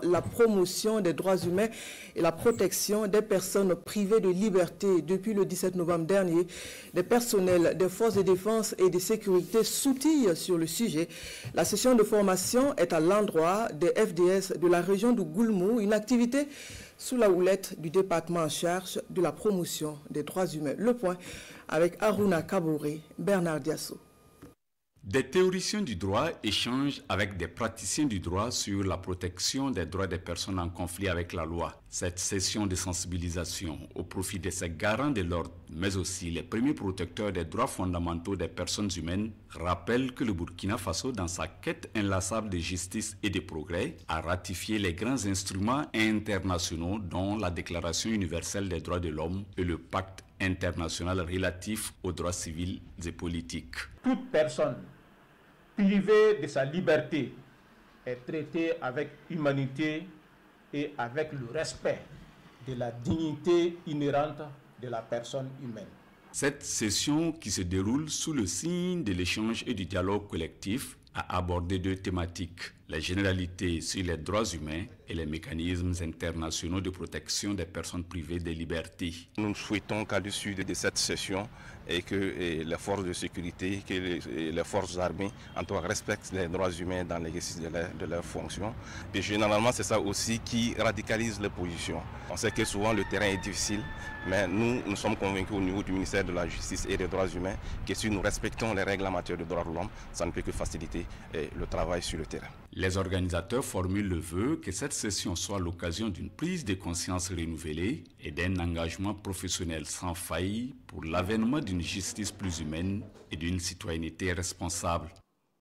La promotion des droits humains et la protection des personnes privées de liberté. Depuis le 17 novembre dernier, des personnels des forces de défense et de sécurité s'outillent sur le sujet. La session de formation est à l'endroit des FDS de la région de Goulmou, une activité sous la houlette du département en charge de la promotion des droits humains. Le point avec Aruna Kabouré, Bernard Diasso. Des théoriciens du droit échangent avec des praticiens du droit sur la protection des droits des personnes en conflit avec la loi. Cette session de sensibilisation au profit de ces garants de l'ordre, mais aussi les premiers protecteurs des droits fondamentaux des personnes humaines, rappelle que le Burkina Faso, dans sa quête inlassable de justice et de progrès, a ratifié les grands instruments internationaux dont la Déclaration universelle des droits de l'homme et le Pacte international relatif aux droits civils et politiques. Toute personne privée de sa liberté est traitée avec humanité et avec le respect de la dignité inhérente de la personne humaine. Cette session, qui se déroule sous le signe de l'échange et du dialogue collectif, a abordé deux thématiques: les généralités sur les droits humains et les mécanismes internationaux de protection des personnes privées de liberté. Nous souhaitons qu'à l'issue de cette session, et que les forces de sécurité, que les forces armées, en tout cas, respectent les droits humains dans l'exercice de leurs fonctions. Et généralement, c'est ça aussi qui radicalise les positions. On sait que souvent le terrain est difficile, mais nous sommes convaincus au niveau du ministère de la Justice et des Droits humains que si nous respectons les règles en matière de droits de l'homme, ça ne peut que faciliter le travail sur le terrain. Les organisateurs formulent le vœu que cette session soit l'occasion d'une prise de conscience renouvelée et d'un engagement professionnel sans faille pour l'avènement d'une justice plus humaine et d'une citoyenneté responsable.